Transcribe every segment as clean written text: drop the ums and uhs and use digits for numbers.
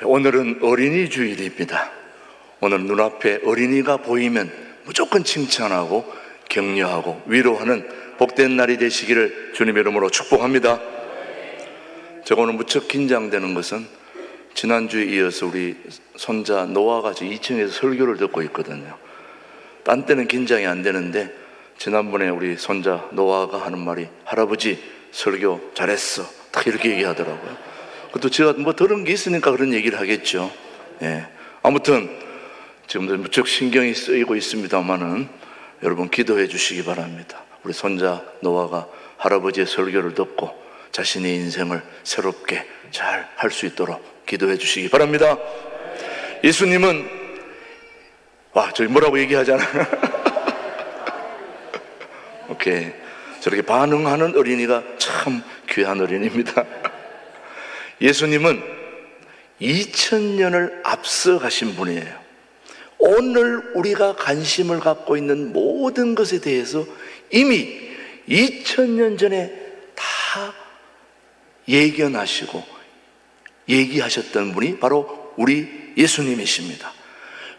오늘은 어린이 주일입니다. 오늘 눈앞에 어린이가 보이면 무조건 칭찬하고 격려하고 위로하는 복된 날이 되시기를 주님의 이름으로 축복합니다. 제가 오늘 무척 긴장되는 것은 지난주에 이어서 우리 손자 노아가 2층에서 설교를 듣고 있거든요. 딴 때는 긴장이 안 되는데 지난번에 우리 손자 노아가 하는 말이 할아버지 설교 잘했어, 딱 이렇게 얘기하더라고요. 또 제가 뭐 들은 게 있으니까 그런 얘기를 하겠죠. 아무튼 지금도 무척 신경이 쓰이고 있습니다만은 여러분 기도해 주시기 바랍니다. 우리 손자 노아가 할아버지의 설교를 듣고 자신의 인생을 새롭게 잘 할 수 있도록 기도해 주시기 바랍니다. 예수님은 저기 뭐라고 얘기하잖아. 오케이. 저렇게 반응하는 어린이가 참 귀한 어린이입니다. 예수님은 2000년을 앞서 가신 분이에요. 오늘 우리가 관심을 갖고 있는 모든 것에 대해서 이미 2000년 전에 다 예견하시고 얘기하셨던 분이 바로 우리 예수님이십니다.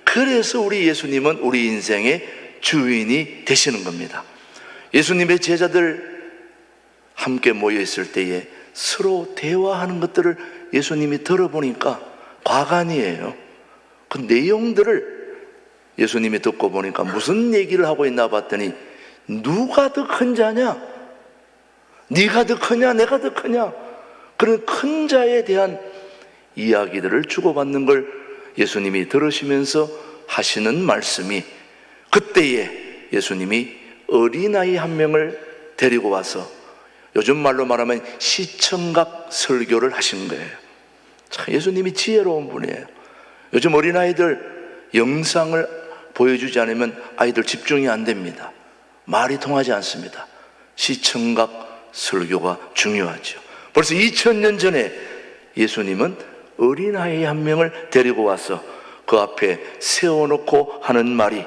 그래서 우리 예수님은 우리 인생의 주인이 되시는 겁니다. 예수님의 제자들 함께 모여 있을 때에 서로 대화하는 것들을 예수님이 들어보니까 과간이에요. 그 내용들을 예수님이 듣고 보니까 무슨 얘기를 하고 있나 봤더니 누가 더 큰 자냐? 네가 더 크냐? 내가 더 크냐? 그런 큰 자에 대한 이야기들을 주고받는 걸 예수님이 들으시면서 하시는 말씀이, 그때에 예수님이 어린아이 한 명을 데리고 와서 요즘 말로 말하면 시청각 설교를 하신 거예요. 참 예수님이 지혜로운 분이에요. 요즘 어린아이들 영상을 보여주지 않으면 아이들 집중이 안 됩니다. 말이 통하지 않습니다. 시청각 설교가 중요하죠. 벌써 2000년 전에 예수님은 어린아이 한 명을 데리고 와서 그 앞에 세워놓고 하는 말이,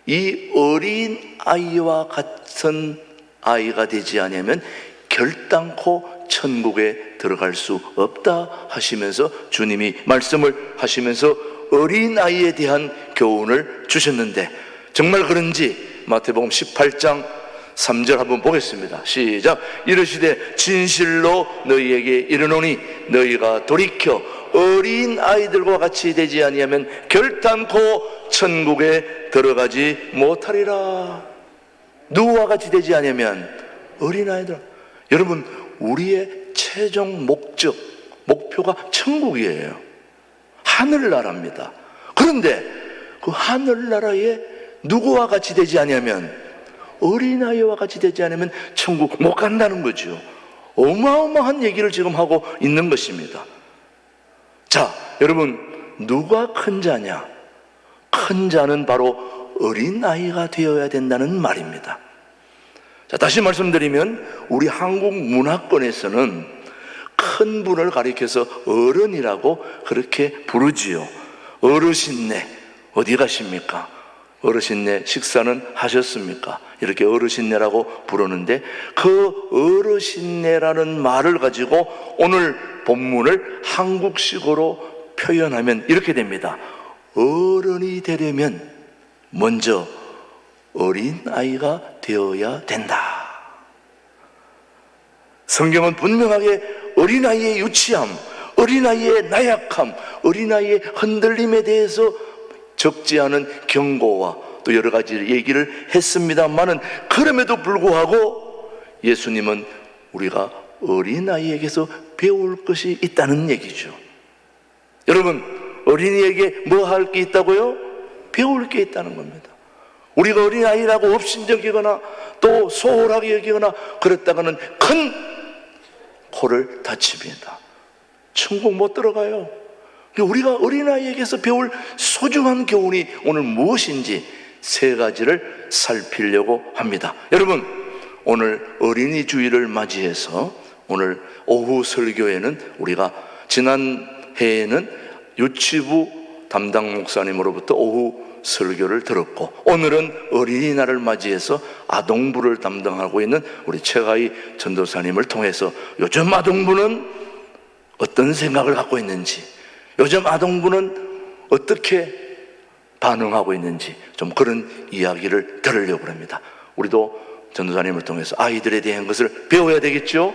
이 어린아이와 같은 아이가 되지 않으면 결단코 천국에 들어갈 수 없다 하시면서 주님이 말씀을 하시면서 어린아이에 대한 교훈을 주셨는데, 정말 그런지 마태복음 18장 3절 한번 보겠습니다. 시작. 이르시되 진실로 너희에게 이르노니 너희가 돌이켜 어린아이들과 같이 되지 아니하면 결단코 천국에 들어가지 못하리라. 누구와 같이 되지 않으면 어린아이들. 여러분, 우리의 최종 목표가 천국이에요. 하늘나라입니다. 그런데 그 하늘나라에 누구와 같이 되지 않으면, 어린아이와 같이 되지 않으면 천국 못 간다는 거죠. 어마어마한 얘기를 지금 하고 있는 것입니다. 자, 여러분, 누가 큰 자냐? 큰 자는 바로 어린아이가 되어야 된다는 말입니다. 자, 다시 말씀드리면 우리 한국 문화권에서는 큰 분을 가리켜서 어른이라고 그렇게 부르지요. 어르신네, 어디 가십니까? 어르신네 식사는 하셨습니까? 이렇게 어르신네라고 부르는데, 그 어르신네라는 말을 가지고 오늘 본문을 한국식으로 표현하면 이렇게 됩니다. 어른이 되려면 먼저 어린아이가 되어야 된다. 성경은 분명하게 어린아이의 유치함, 어린아이의 나약함, 어린아이의 흔들림에 대해서 적지 않은 경고와 또 여러 가지 얘기를 했습니다만은, 그럼에도 불구하고 예수님은 우리가 어린아이에게서 배울 것이 있다는 얘기죠. 여러분, 어린이에게 뭐 할 게 있다고요? 배울 게 있다는 겁니다. 우리가 어린아이라고 업신여기거나 또 소홀하게 여기거나 그랬다가는 큰 코를 다칩니다. 천국 못 들어가요. 우리가 어린아이에게서 배울 소중한 교훈이 오늘 무엇인지 세 가지를 살피려고 합니다. 여러분, 오늘 어린이 주일을 맞이해서 오늘 오후 설교에는 우리가 지난 해에는 유치부 담당 목사님으로부터 오후 설교를 들었고, 오늘은 어린이날을 맞이해서 아동부를 담당하고 있는 우리 최가희 전도사님을 통해서 요즘 아동부는 어떤 생각을 갖고 있는지, 요즘 아동부는 어떻게 반응하고 있는지 좀 그런 이야기를 들으려고 합니다. 우리도 전도사님을 통해서 아이들에 대한 것을 배워야 되겠죠?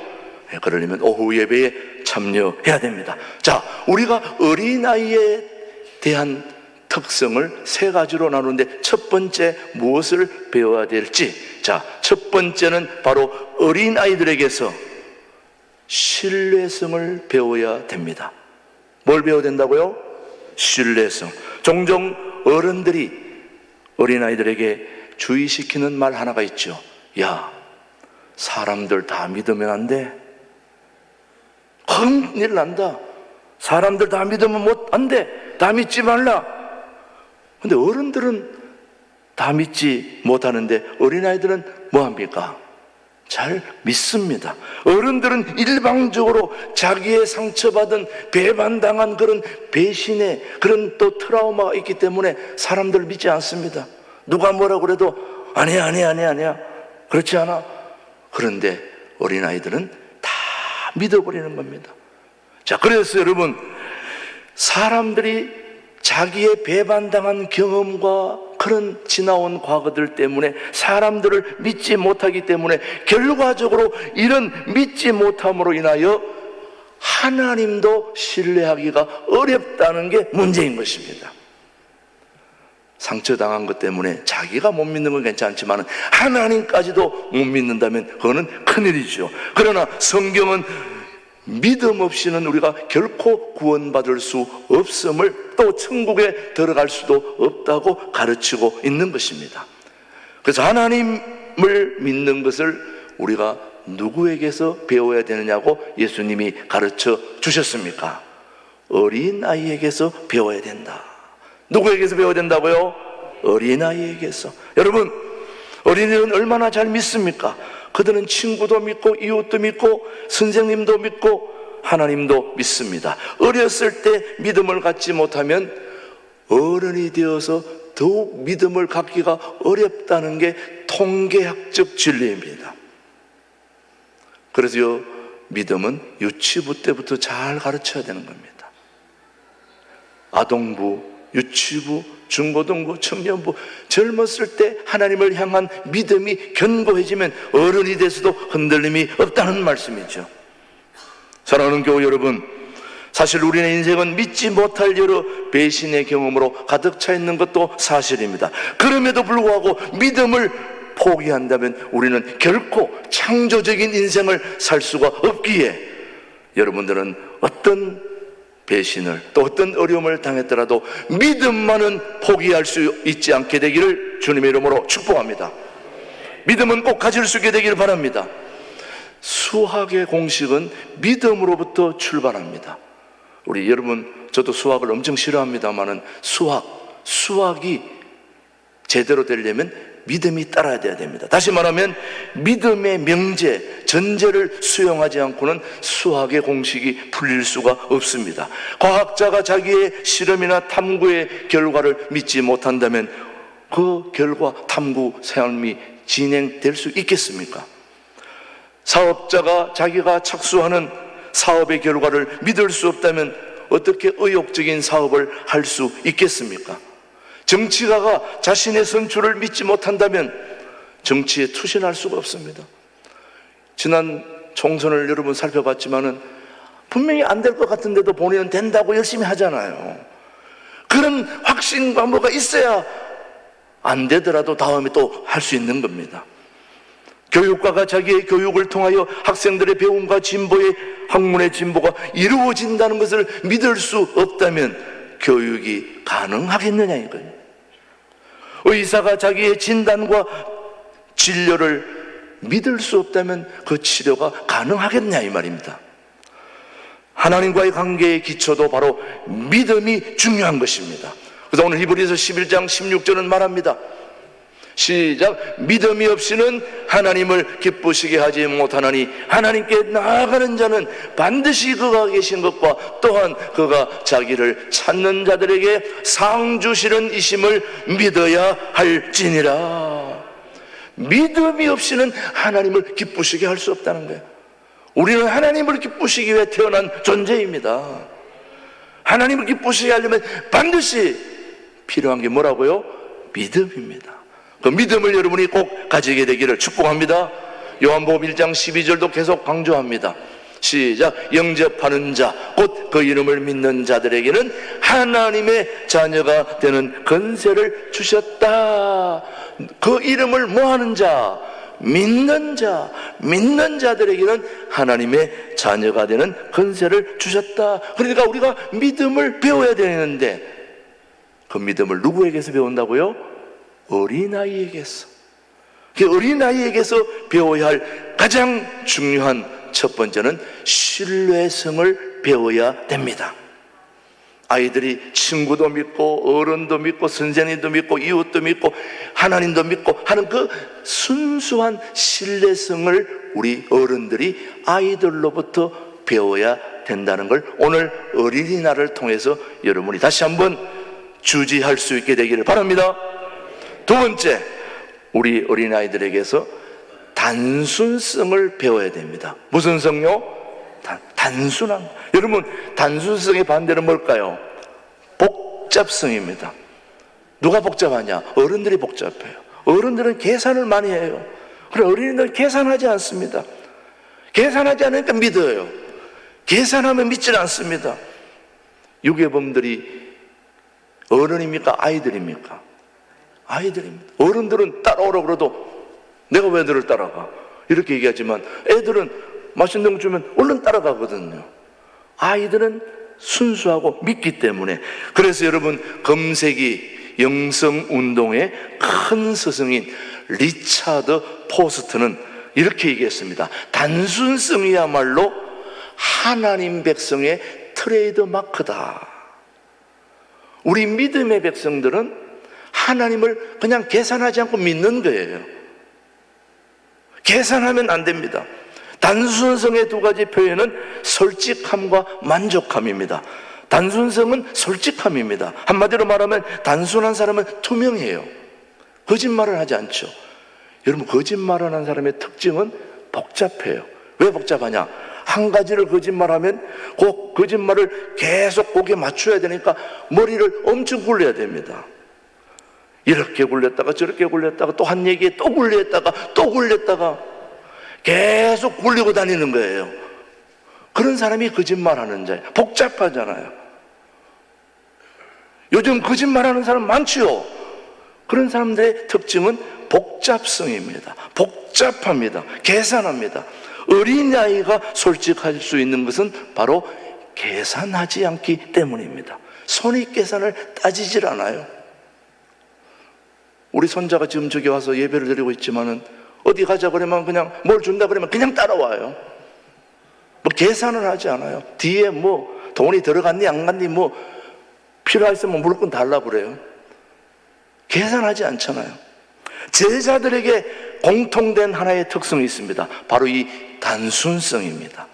그러려면 오후 예배에 참여해야 됩니다. 자, 우리가 어린아이에 대한 특성을 세 가지로 나누는데 첫 번째 무엇을 배워야 될지, 자, 첫 번째는 바로 어린아이들에게서 신뢰성을 배워야 됩니다. 뭘 배워야 된다고요? 신뢰성. 종종 어른들이 어린아이들에게 주의시키는 말 하나가 있죠. 야, 사람들 다 믿으면 안 돼. 큰일 난다. 사람들 다 믿으면 안 돼. 다 믿지 말라. 근데 어른들은 다 믿지 못하는데 어린아이들은 뭐합니까? 잘 믿습니다. 어른들은 일방적으로 자기의 상처받은 배반당한 그런 배신의 그런 또 트라우마가 있기 때문에 사람들을 믿지 않습니다. 누가 뭐라고 그래도 아니야 그렇지 않아. 그런데 어린아이들은 다 믿어버리는 겁니다. 자, 그래서 여러분, 사람들이 자기의 배반당한 경험과 그런 지나온 과거들 때문에 사람들을 믿지 못하기 때문에 결과적으로 이런 믿지 못함으로 인하여 하나님도 신뢰하기가 어렵다는 게 문제인 것입니다. 상처당한 것 때문에 자기가 못 믿는 건 괜찮지만 하나님까지도 못 믿는다면 그거는 큰일이죠. 그러나 성경은 믿음 없이는 우리가 결코 구원받을 수 없음을, 또 천국에 들어갈 수도 없다고 가르치고 있는 것입니다. 그래서 하나님을 믿는 것을 우리가 누구에게서 배워야 되느냐고 예수님이 가르쳐 주셨습니까? 어린아이에게서 배워야 된다. 누구에게서 배워야 된다고요? 어린아이에게서. 여러분, 어린이는 얼마나 잘 믿습니까? 그들은 친구도 믿고 이웃도 믿고 선생님도 믿고 하나님도 믿습니다. 어렸을 때 믿음을 갖지 못하면 어른이 되어서 더욱 믿음을 갖기가 어렵다는 게 통계학적 진리입니다. 그래서 믿음은 유치부 때부터 잘 가르쳐야 되는 겁니다. 아동부, 유치부, 중고등부, 청년부, 젊었을 때 하나님을 향한 믿음이 견고해지면 어른이 돼서도 흔들림이 없다는 말씀이죠. 사랑하는 교우 여러분, 사실 우리의 인생은 믿지 못할 여러 배신의 경험으로 가득 차 있는 것도 사실입니다. 그럼에도 불구하고 믿음을 포기한다면 우리는 결코 창조적인 인생을 살 수가 없기에 여러분들은 어떤 배신을 또 어떤 어려움을 당했더라도 믿음만은 포기할 수 있지 않게 되기를 주님의 이름으로 축복합니다. 믿음은 꼭 가질 수 있게 되기를 바랍니다. 수학의 공식은 믿음으로부터 출발합니다. 우리 여러분, 저도 수학을 엄청 싫어합니다만은 수학이 제대로 되려면 믿음이 따라야 됩니다. 다시 말하면 믿음의 명제, 전제를 수용하지 않고는 수학의 공식이 풀릴 수가 없습니다. 과학자가 자기의 실험이나 탐구의 결과를 믿지 못한다면 그 결과 탐구 삶이 진행될 수 있겠습니까? 사업자가 자기가 착수하는 사업의 결과를 믿을 수 없다면 어떻게 의욕적인 사업을 할 수 있겠습니까? 정치가가 자신의 선출을 믿지 못한다면 정치에 투신할 수가 없습니다. 지난 총선을 여러분 살펴봤지만은 분명히 안 될 것 같은데도 본인은 된다고 열심히 하잖아요. 그런 확신과 뭐가 있어야 안 되더라도 다음에 또 할 수 있는 겁니다. 교육가가 자기의 교육을 통하여 학생들의 배움과 진보의 학문의 진보가 이루어진다는 것을 믿을 수 없다면 교육이 가능하겠느냐 이거예요. 의사가 자기의 진단과 진료를 믿을 수 없다면 그 치료가 가능하겠냐 이 말입니다. 하나님과의 관계의 기초도 바로 믿음이 중요한 것입니다. 그래서 오늘 히브리서 11장 16절은 말합니다. 시작. 믿음이 없이는 하나님을 기쁘시게 하지 못하나니 하나님께 나아가는 자는 반드시 그가 계신 것과 또한 그가 자기를 찾는 자들에게 상 주시는 이심을 믿어야 할지니라. 믿음이 없이는 하나님을 기쁘시게 할 수 없다는 거예요. 우리는 하나님을 기쁘시기 위해 태어난 존재입니다. 하나님을 기쁘시게 하려면 반드시 필요한 게 뭐라고요? 믿음입니다. 그 믿음을 여러분이 꼭 가지게 되기를 축복합니다. 요한복음 1장 12절도 계속 강조합니다. 시작. 영접하는 자, 곧 그 이름을 믿는 자들에게는 하나님의 자녀가 되는 권세를 주셨다. 그 이름을 뭐하는 자? 믿는 자. 믿는 자들에게는 하나님의 자녀가 되는 권세를 주셨다. 그러니까 우리가 믿음을 배워야 되는데 그 믿음을 누구에게서 배운다고요? 어린아이에게서. 그 어린아이에게서 배워야 할 가장 중요한 첫 번째는 신뢰성을 배워야 됩니다. 아이들이 친구도 믿고 어른도 믿고 선생님도 믿고 이웃도 믿고 하나님도 믿고 하는 그 순수한 신뢰성을 우리 어른들이 아이들로부터 배워야 된다는 걸 오늘 어린이날을 통해서 여러분이 다시 한번 주지할 수 있게 되기를 바랍니다. 두 번째, 우리 어린아이들에게서 단순성을 배워야 됩니다. 무슨 성요? 단순한. 여러분, 단순성의 반대는 뭘까요? 복잡성입니다. 누가 복잡하냐? 어른들이 복잡해요. 어른들은 계산을 많이 해요. 그래, 어린이들은 계산하지 않습니다. 계산하지 않으니까 믿어요. 계산하면 믿질 않습니다. 유괴범들이 어른입니까? 아이들입니까? 아이들입니다. 어른들은 따라오라고 그래도 내가 왜 너를 따라가? 이렇게 얘기하지만 애들은 맛있는 거 주면 얼른 따라가거든요. 아이들은 순수하고 믿기 때문에. 그래서 여러분, 금세기 영성운동의 큰 스승인 리차드 포스트는 이렇게 얘기했습니다. 단순성이야말로 하나님 백성의 트레이드 마크다. 우리 믿음의 백성들은 하나님을 그냥 계산하지 않고 믿는 거예요. 계산하면 안 됩니다. 단순성의 두 가지 표현은 솔직함과 만족함입니다. 단순성은 솔직함입니다. 한마디로 말하면 단순한 사람은 투명해요. 거짓말을 하지 않죠. 여러분, 거짓말을 하는 사람의 특징은 복잡해요. 왜 복잡하냐? 한 가지를 거짓말하면 그 거짓말을 계속 거기에 맞춰야 되니까 머리를 엄청 굴려야 됩니다. 이렇게 굴렸다가 저렇게 굴렸다가 또 한 얘기에 또 굴렸다가 또 굴렸다가 계속 굴리고 다니는 거예요. 그런 사람이 거짓말하는 자예요. 복잡하잖아요. 요즘 거짓말하는 사람 많지요. 그런 사람들의 특징은 복잡성입니다. 복잡합니다. 계산합니다. 어린아이가 솔직할 수 있는 것은 바로 계산하지 않기 때문입니다. 손익계산을 따지질 않아요. 우리 손자가 지금 저기 와서 예배를 드리고 있지만은 어디 가자 그러면 그냥 뭘 준다 그러면 그냥 따라와요. 뭐 계산을 하지 않아요. 뒤에 뭐 돈이 들어갔니 안 갔니 뭐 필요했으면 물건 달라고 그래요. 계산하지 않잖아요. 제자들에게 공통된 하나의 특성이 있습니다. 바로 이 단순성입니다.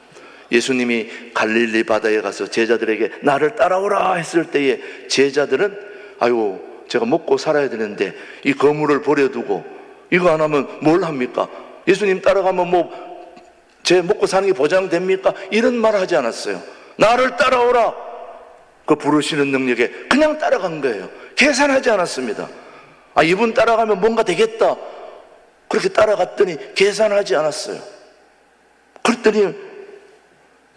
예수님이 갈릴리 바다에 가서 제자들에게 나를 따라오라 했을 때에 제자들은 아유 제가 먹고 살아야 되는데 이 거물을 버려두고 이거 안 하면 뭘 합니까? 예수님 따라가면 뭐 제 먹고 사는 게 보장됩니까? 이런 말 하지 않았어요. 나를 따라오라. 그 부르시는 능력에 그냥 따라간 거예요. 계산하지 않았습니다. 아, 이분 따라가면 뭔가 되겠다. 그렇게 따라갔더니 계산하지 않았어요. 그랬더니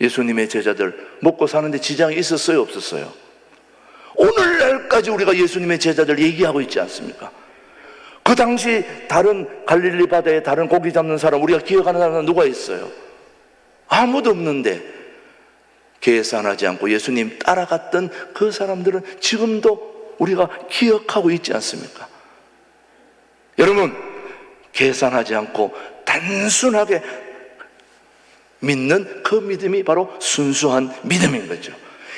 예수님의 제자들 먹고 사는데 지장이 있었어요? 없었어요? 오늘날까지 우리가 예수님의 제자들 얘기하고 있지 않습니까? 그 당시 다른 갈릴리 바다에 다른 고기 잡는 사람, 우리가 기억하는 사람은 누가 있어요? 아무도 없는데 계산하지 않고 예수님 따라갔던 그 사람들은 지금도 우리가 기억하고 있지 않습니까? 여러분, 계산하지 않고 단순하게 믿는 그 믿음이 바로 순수한 믿음인 거죠.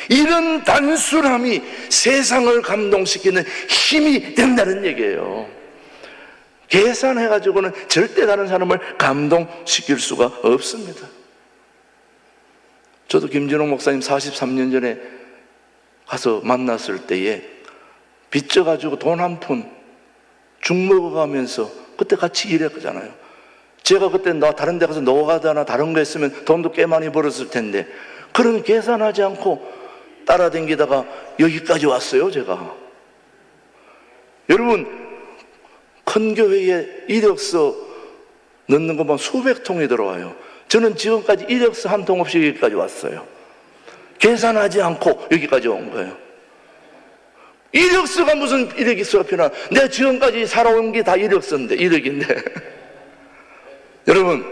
이런 단순함이 세상을 감동시키는 힘이 된다는 얘기예요. 계산해가지고는 절대 다른 사람을 감동시킬 수가 없습니다. 저도 김진홍 목사님 43년 전에 가서 만났을 때에 빚져가지고 돈 한 푼 죽 먹어가면서 그때 같이 일했잖아요. 제가 그때 다른 데 가서 노가다나 다른 거 했으면 돈도 꽤 많이 벌었을 텐데 그런 계산하지 않고 따라다니다가 여기까지 왔어요, 제가. 여러분, 큰 교회에 이력서 넣는 것만 수백 통이 들어와요. 저는 지금까지 이력서 한 통 없이 여기까지 왔어요. 계산하지 않고 여기까지 온 거예요. 이력서가 무슨 이력서가 필요하나? 내가 지금까지 살아온 게 다 이력서인데, 이력인데. 여러분,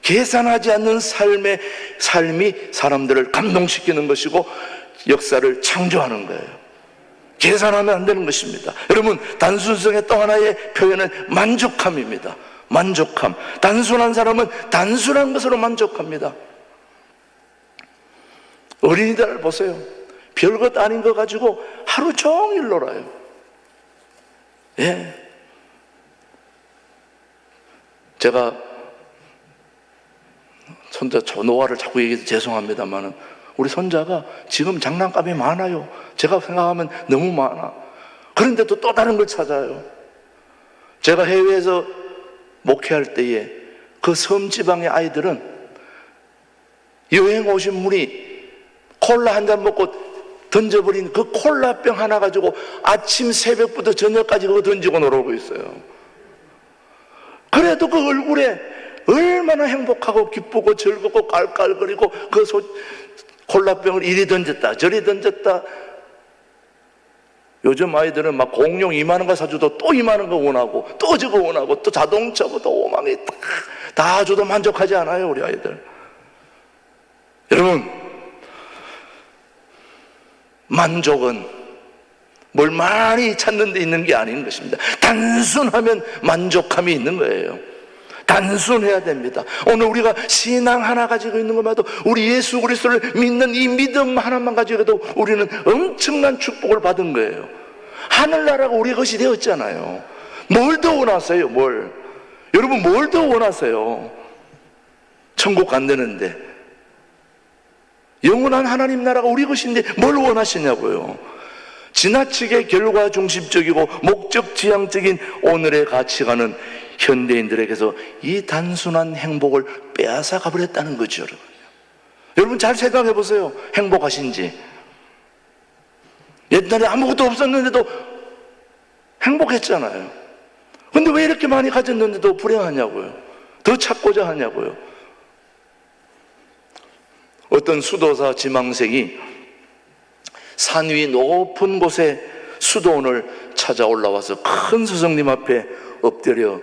계산하지 않는 삶이 사람들을 감동시키는 것이고 역사를 창조하는 거예요. 계산하면 안 되는 것입니다. 여러분, 단순성의 또 하나의 표현은 만족함입니다. 만족함. 단순한 사람은 단순한 것으로 만족합니다. 어린이들을 보세요. 별것 아닌 거 가지고 하루 종일 놀아요. 예. 제가 손자 노아를 자꾸 얘기해서 죄송합니다만 우리 손자가 지금 장난감이 많아요. 제가 생각하면 너무 많아. 그런데도 또 다른 걸 찾아요. 제가 해외에서 목회할 때에 그 섬지방의 아이들은 여행 오신 분이 콜라 한 잔 먹고 던져버린 그 콜라병 하나 가지고 아침 새벽부터 저녁까지 그거 던지고 놀고 있어요. 그래도 그 얼굴에 얼마나 행복하고 기쁘고 즐겁고 깔깔거리고 그 콜라병을 이리 던졌다 저리 던졌다. 요즘 아이들은 막 공룡 이만한 거 사줘도 또 이만한 거 원하고 또 저거 원하고 또 자동차고 또 오망이 다 줘도 만족하지 않아요, 우리 아이들. 여러분, 만족은 뭘 많이 찾는 데 있는 게 아닌 것입니다. 단순하면 만족함이 있는 거예요. 단순해야 됩니다. 오늘 우리가 신앙 하나 가지고 있는 것만 해도 우리 예수 그리스도를 믿는 이 믿음 하나만 가지고도 우리는 엄청난 축복을 받은 거예요. 하늘나라가 우리 것이 되었잖아요. 뭘 더 원하세요? 뭘? 여러분, 뭘 더 원하세요? 천국 안 되는데 영원한 하나님 나라가 우리 것인데 뭘 원하시냐고요. 지나치게 결과 중심적이고 목적 지향적인 오늘의 가치관은 현대인들에게서 이 단순한 행복을 빼앗아 가버렸다는 거죠. 여러분, 여러분 잘 생각해 보세요. 행복하신지. 옛날에 아무것도 없었는데도 행복했잖아요. 근데 왜 이렇게 많이 가졌는데도 불행하냐고요. 더 찾고자 하냐고요. 어떤 수도사 지망생이 산 위 높은 곳에 수도원을 찾아 올라와서 큰 스승님 앞에 엎드려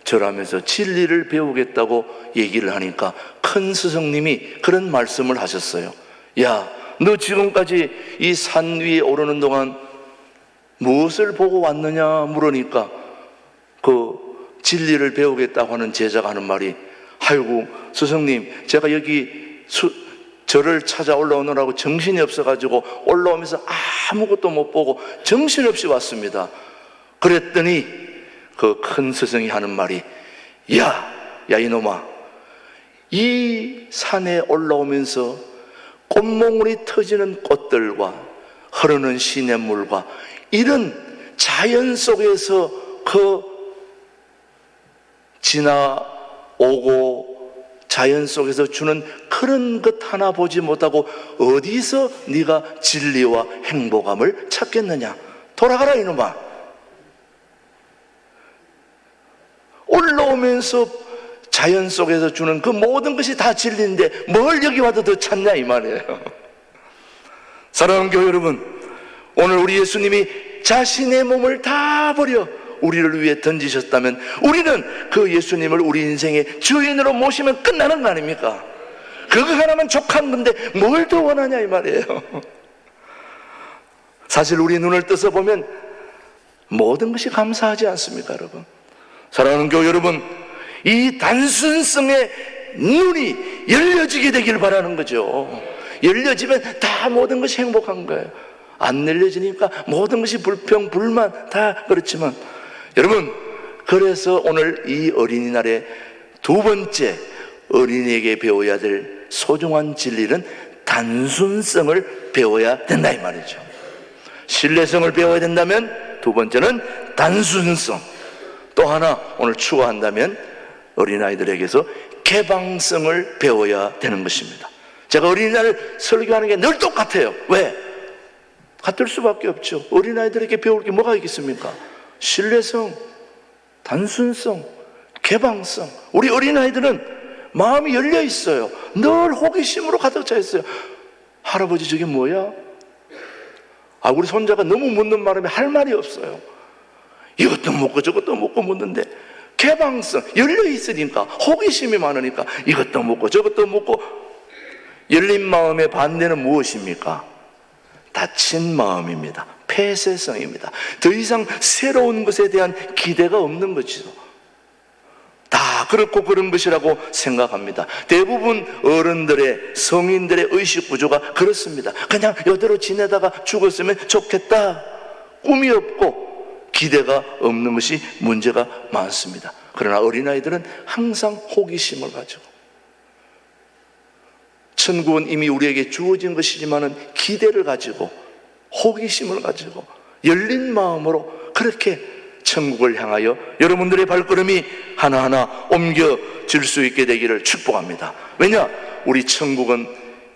절하면서 진리를 배우겠다고 얘기를 하니까 큰 스승님이 그런 말씀을 하셨어요. 야, 너 지금까지 이 산 위에 오르는 동안 무엇을 보고 왔느냐 물으니까 그 진리를 배우겠다고 하는 제자가 하는 말이, 아이고 스승님, 제가 여기 저를 찾아 올라오느라고 정신이 없어가지고 올라오면서 아무것도 못 보고 정신없이 왔습니다. 그랬더니 그 큰 스승이 하는 말이, 야 이놈아, 이 산에 올라오면서 꽃몽울이 터지는 꽃들과 흐르는 시냇물과 이런 자연 속에서 그 지나오고 자연 속에서 주는 그런 것 하나 보지 못하고 어디서 네가 진리와 행복함을 찾겠느냐. 돌아가라 이놈아. 올라오면서 자연 속에서 주는 그 모든 것이 다 진리인데 뭘 여기 와도 더 찾냐 이 말이에요. 사랑하는 교회 여러분, 오늘 우리 예수님이 자신의 몸을 다 버려 우리를 위해 던지셨다면 우리는 그 예수님을 우리 인생의 주인으로 모시면 끝나는 거 아닙니까? 그거 하나만 족한 건데 뭘 더 원하냐 이 말이에요. 사실 우리 눈을 떠서 보면 모든 것이 감사하지 않습니까, 여러분? 사랑하는 교회 여러분, 이 단순성의 눈이 열려지게 되길 바라는 거죠. 열려지면 다 모든 것이 행복한 거예요. 안 열려지니까 모든 것이 불평, 불만 다 그렇지만, 여러분, 그래서 오늘 이 어린이날에 두 번째 어린이에게 배워야 될 소중한 진리는 단순성을 배워야 된다 이 말이죠. 신뢰성을 배워야 된다면 두 번째는 단순성, 또 하나 오늘 추가한다면 어린아이들에게서 개방성을 배워야 되는 것입니다. 제가 어린이날 설교하는 게 늘 똑같아요. 왜? 같을 수밖에 없죠. 어린아이들에게 배울 게 뭐가 있겠습니까? 신뢰성, 단순성, 개방성. 우리 어린아이들은 마음이 열려 있어요. 늘 호기심으로 가득 차 있어요. 할아버지 저게 뭐야? 우리 손자가 너무 묻는 바람에 할 말이 없어요. 이것도 묻고 저것도 묻고 묻는데 개방성, 열려 있으니까, 호기심이 많으니까 이것도 묻고 저것도 묻고. 열린 마음의 반대는 무엇입니까? 닫힌 마음입니다. 폐쇄성입니다. 더 이상 새로운 것에 대한 기대가 없는 것이죠. 다 그렇고 그런 것이라고 생각합니다. 대부분 어른들의, 성인들의 의식 구조가 그렇습니다. 그냥 이대로 지내다가 죽었으면 좋겠다. 꿈이 없고 기대가 없는 것이 문제가 많습니다. 그러나 어린아이들은 항상 호기심을 가지고, 천국은 이미 우리에게 주어진 것이지만은 기대를 가지고, 호기심을 가지고, 열린 마음으로 그렇게 천국을 향하여 여러분들의 발걸음이 하나하나 옮겨질 수 있게 되기를 축복합니다. 왜냐? 우리 천국은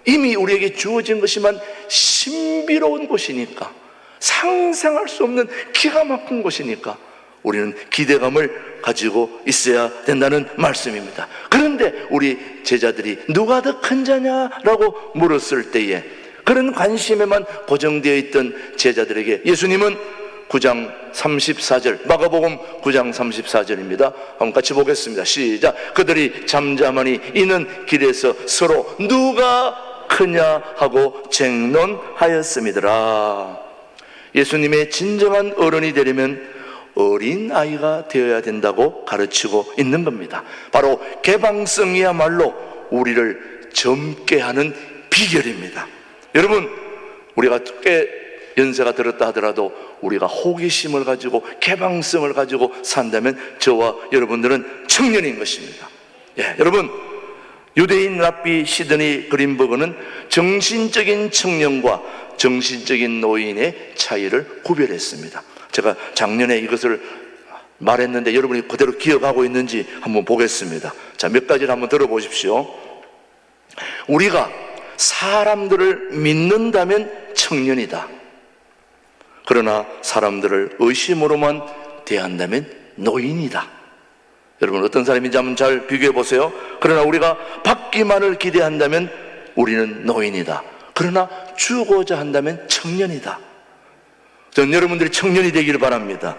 이미 우리에게 주어진 것이지만 신비로운 곳이니까, 상상할 수 없는 기가 막힌 곳이니까 우리는 기대감을 가지고 있어야 된다는 말씀입니다. 그런데 우리 제자들이 누가 더 큰 자냐라고 물었을 때에 그런 관심에만 고정되어 있던 제자들에게 예수님은 9장 34절, 마가복음 9장 34절입니다. 한번 같이 보겠습니다. 시작. 그들이 잠잠하니 이는 길에서 서로 누가 크냐 하고 쟁론하였음이더라. 예수님의 진정한 어른이 되려면 어린 아이가 되어야 된다고 가르치고 있는 겁니다. 바로 개방성이야말로 우리를 젊게 하는 비결입니다. 여러분, 우리가 꽤 연세가 들었다 하더라도 우리가 호기심을 가지고 개방성을 가지고 산다면 저와 여러분들은 청년인 것입니다. 여러분, 유대인 랍비 시드니 그린버그는 정신적인 청년과 정신적인 노인의 차이를 구별했습니다. 제가 작년에 이것을 말했는데 여러분이 그대로 기억하고 있는지 한번 보겠습니다. 자, 몇 가지를 한번 들어보십시오. 우리가 사람들을 믿는다면 청년이다. 그러나 사람들을 의심으로만 대한다면 노인이다. 여러분, 어떤 사람인지 한번 잘 비교해 보세요. 그러나 우리가 받기만을 기대한다면 우리는 노인이다. 그러나 주고자 한다면 청년이다. 전 여러분들이 청년이 되기를 바랍니다.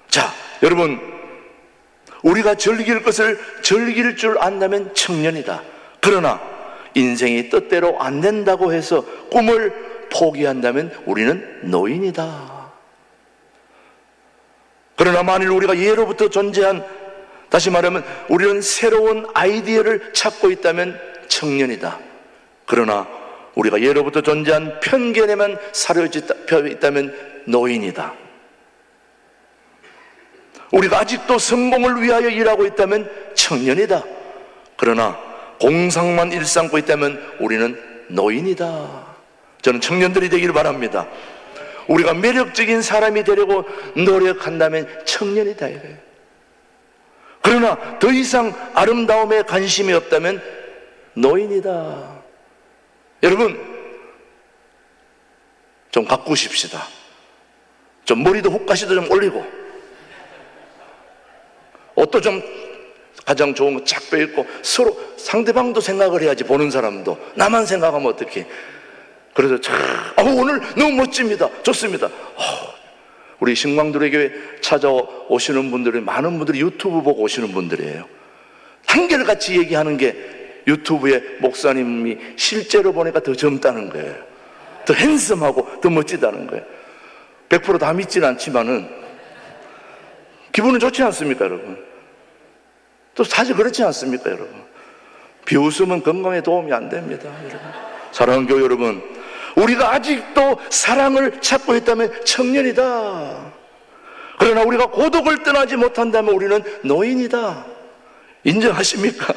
자, 여러분, 우리가 즐길 것을 즐길 줄 안다면 청년이다. 그러나 인생이 뜻대로 안 된다고 해서 꿈을 포기한다면 우리는 노인이다. 그러나 만일 우리가 예로부터 존재한, 다시 말하면 우리는 새로운 아이디어를 찾고 있다면 청년이다. 그러나 우리가 예로부터 존재한 편견에만 사로잡혀 있다면 노인이다. 우리가 아직도 성공을 위하여 일하고 있다면 청년이다. 그러나 공상만 일삼고 있다면 우리는 노인이다. 저는 청년들이 되기를 바랍니다. 우리가 매력적인 사람이 되려고 노력한다면 청년이다 이거예요. 그러나 더 이상 아름다움에 관심이 없다면 노인이다. 여러분, 좀 가꾸십시다. 좀 머리도 훅가시도 좀 올리고, 옷도 좀 가장 좋은 거 쫙 빼입고, 서로 상대방도 생각을 해야지. 보는 사람도. 나만 생각하면 어떡해. 그래서 참 오늘 너무 멋집니다. 좋습니다. 우리 신광두레교회 찾아오시는 분들이, 많은 분들이 유튜브 보고 오시는 분들이에요. 한결같이 얘기하는 게 유튜브에 목사님이 실제로 보니까 더 젊다는 거예요. 더 핸섬하고 더 멋지다는 거예요. 100% 다 믿지는 않지만은 기분은 좋지 않습니까, 여러분? 또 사실 그렇지 않습니까, 여러분? 비웃음은 건강에 도움이 안 됩니다, 여러분. 사랑하는 교회 여러분, 우리가 아직도 사랑을 찾고 있다면 청년이다. 그러나 우리가 고독을 떠나지 못한다면 우리는 노인이다. 인정하십니까?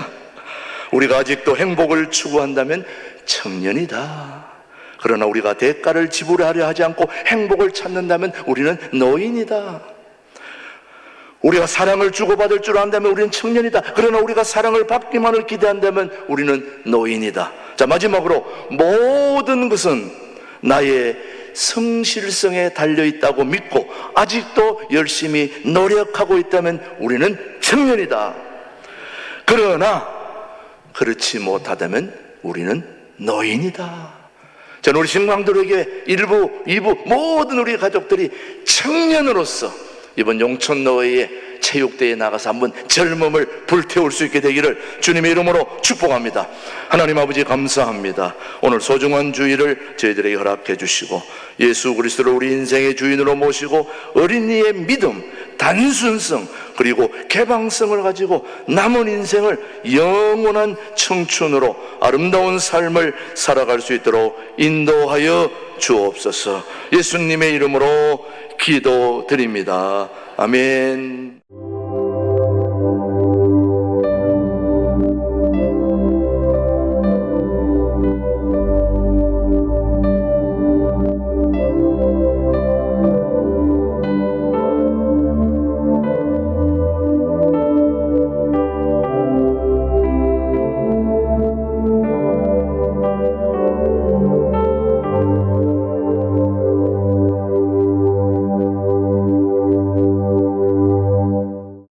우리가 아직도 행복을 추구한다면 청년이다. 그러나 우리가 대가를 지불하려 하지 않고 행복을 찾는다면 우리는 노인이다. 우리가 사랑을 주고받을 줄 안다면 우리는 청년이다. 그러나 우리가 사랑을 받기만을 기대한다면 우리는 노인이다. 자, 마지막으로 모든 것은 나의 성실성에 달려있다고 믿고 아직도 열심히 노력하고 있다면 우리는 청년이다. 그러나 그렇지 못하다면 우리는 노인이다. 저는 우리 신광들에게 1부, 2부 모든 우리 가족들이 청년으로서 이번 용천노회의 체육대회에 나가서 한번 젊음을 불태울 수 있게 되기를 주님의 이름으로 축복합니다. 하나님 아버지 감사합니다. 오늘 소중한 주일을 저희들에게 허락해 주시고 예수 그리스도를 우리 인생의 주인으로 모시고 어린이의 믿음, 단순성 그리고 개방성을 가지고 남은 인생을 영원한 청춘으로 아름다운 삶을 살아갈 수 있도록 인도하여 주옵소서. 예수님의 이름으로 기도드립니다. 아멘.